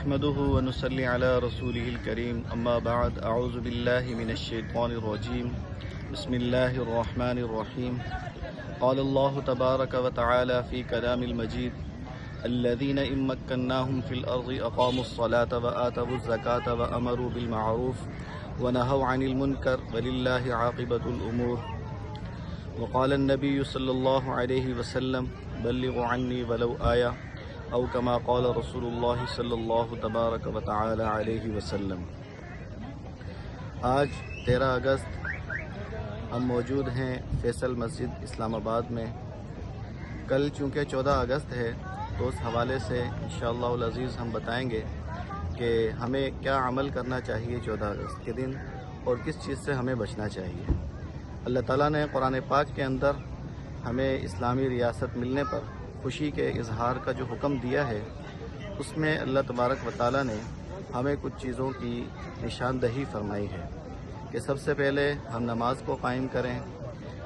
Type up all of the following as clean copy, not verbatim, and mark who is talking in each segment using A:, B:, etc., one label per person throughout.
A: نحمده ونصلي على رسوله الكريم اما بعد اعوذ بالله من الشيطان الرجيم بسم الله الرحمن الرحيم قال الله تبارك وتعالى في كلام المجيد الذين إن مكناهم في الأرض أقاموا الصلاة وآتوا الزكاة وأمروا بالمعروف ونهوا عن المنكر ولله عاقبة الأمور وقال النبي صلى الله عليه وسلم بلغوا عني ولو آية او کما قال رسول اللہ صلی اللہ تبارک و تعالی علیہ وسلم۔ آج 13 اگست ہم موجود ہیں فیصل مسجد اسلام آباد میں۔ کل چونکہ 14 اگست ہے تو اس حوالے سے انشاءاللہ العزیز ہم بتائیں گے کہ ہمیں کیا عمل کرنا چاہیے 14 اگست کے دن اور کس چیز سے ہمیں بچنا چاہیے۔ اللہ تعالیٰ نے قرآن پاک کے اندر ہمیں اسلامی ریاست ملنے پر خوشی کے اظہار کا جو حکم دیا ہے، اس میں اللہ تبارک و تعالیٰ نے ہمیں کچھ چیزوں کی نشاندہی فرمائی ہے کہ سب سے پہلے ہم نماز کو قائم کریں،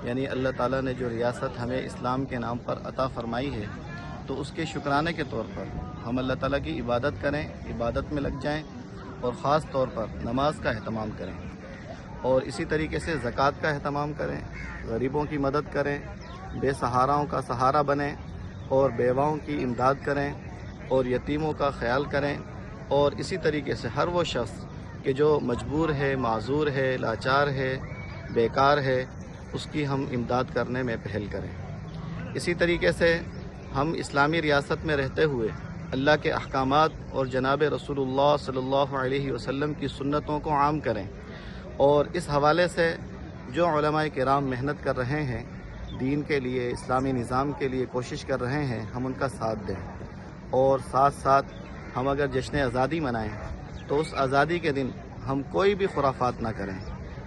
A: یعنی اللہ تعالیٰ نے جو ریاست ہمیں اسلام کے نام پر عطا فرمائی ہے تو اس کے شکرانے کے طور پر ہم اللہ تعالیٰ کی عبادت کریں، عبادت میں لگ جائیں اور خاص طور پر نماز کا اہتمام کریں، اور اسی طریقے سے زکوٰۃ کا اہتمام کریں، غریبوں کی مدد کریں، بے سہاراؤں کا سہارا بنیں اور بیواؤں کی امداد کریں اور یتیموں کا خیال کریں، اور اسی طریقے سے ہر وہ شخص کہ جو مجبور ہے، معذور ہے، لاچار ہے، بیکار ہے، اس کی ہم امداد کرنے میں پہل کریں۔ اسی طریقے سے ہم اسلامی ریاست میں رہتے ہوئے اللہ کے احکامات اور جناب رسول اللہ صلی اللہ علیہ وسلم کی سنتوں کو عام کریں، اور اس حوالے سے جو علماء کرام محنت کر رہے ہیں دین کے لیے، اسلامی نظام کے لیے کوشش کر رہے ہیں، ہم ان کا ساتھ دیں، اور ساتھ ساتھ ہم اگر جشن آزادی منائیں تو اس آزادی کے دن ہم کوئی بھی خرافات نہ کریں،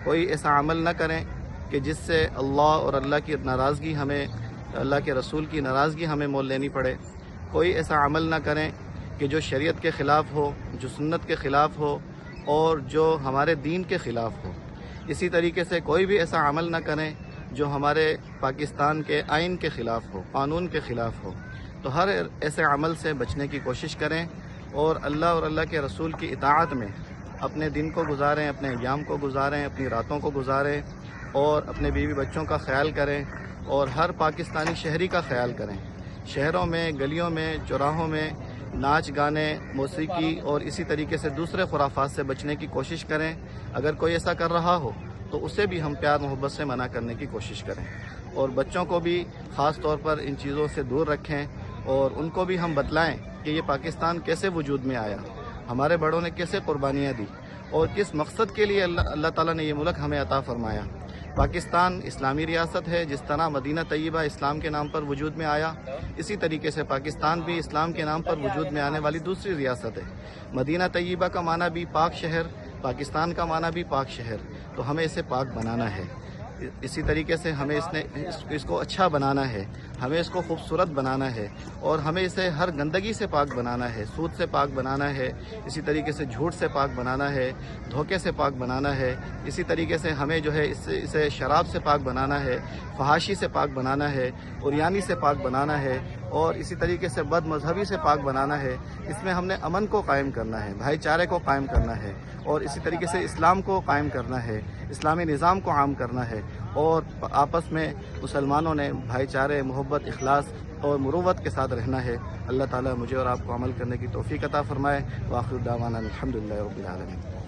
A: کوئی ایسا عمل نہ کریں کہ جس سے اللہ اور اللہ کی ناراضگی ہمیں، اللہ کے رسول کی ناراضگی ہمیں مول لینی پڑے، کوئی ایسا عمل نہ کریں کہ جو شریعت کے خلاف ہو، جو سنت کے خلاف ہو اور جو ہمارے دین کے خلاف ہو۔ اسی طریقے سے کوئی بھی ایسا عمل نہ کریں جو ہمارے پاکستان کے آئین کے خلاف ہو، قانون کے خلاف ہو۔ تو ہر ایسے عمل سے بچنے کی کوشش کریں اور اللہ کے رسول کی اطاعت میں اپنے دن کو گزاریں، اپنے ایام کو گزاریں، اپنی راتوں کو گزاریں، اور اپنے بیوی بچوں کا خیال کریں اور ہر پاکستانی شہری کا خیال کریں۔ شہروں میں، گلیوں میں، چوراہوں میں ناچ گانے، موسیقی اور اسی طریقے سے دوسرے خرافات سے بچنے کی کوشش کریں۔ اگر کوئی ایسا کر رہا ہو تو اسے بھی ہم پیار محبت سے منع کرنے کی کوشش کریں، اور بچوں کو بھی خاص طور پر ان چیزوں سے دور رکھیں، اور ان کو بھی ہم بتلائیں کہ یہ پاکستان کیسے وجود میں آیا، ہمارے بڑوں نے کیسے قربانیاں دی اور کس مقصد کے لیے اللہ تعالیٰ نے یہ ملک ہمیں عطا فرمایا۔ پاکستان اسلامی ریاست ہے، جس طرح مدینہ طیبہ اسلام کے نام پر وجود میں آیا، اسی طریقے سے پاکستان بھی اسلام کے نام پر وجود میں آنے والی دوسری ریاست ہے۔ مدینہ طیبہ کا معنی بھی پاک شہر، پاکستان کا معنی بھی پاک شہر، تو ہمیں اسے پاک بنانا ہے۔ اسی طریقے سے ہمیں اس کو اچھا بنانا ہے، ہمیں اس کو خوبصورت بنانا ہے، اور ہمیں اسے ہر گندگی سے پاک بنانا ہے، سود سے پاک بنانا ہے، اسی طریقے سے جھوٹ سے پاک بنانا ہے، دھوکے سے پاک بنانا ہے، اسی طریقے سے ہمیں جو ہے اسے شراب سے پاک بنانا ہے، فحاشی سے پاک بنانا ہے، عریانی سے پاک بنانا ہے، اور اسی طریقے سے بد مذہبی سے پاک بنانا ہے۔ اس میں ہم نے امن کو قائم کرنا ہے، بھائی چارے کو قائم کرنا ہے، اور اسی طریقے سے اسلام کو قائم کرنا ہے، اسلامی نظام کو عام کرنا ہے، اور آپس میں مسلمانوں نے بھائی چارے، محبت، اخلاص اور مروت کے ساتھ رہنا ہے۔ اللہ تعالیٰ مجھے اور آپ کو عمل کرنے کی توفیق عطا فرمائے۔ وآخر دعوانا الحمدللہ رب العالمین۔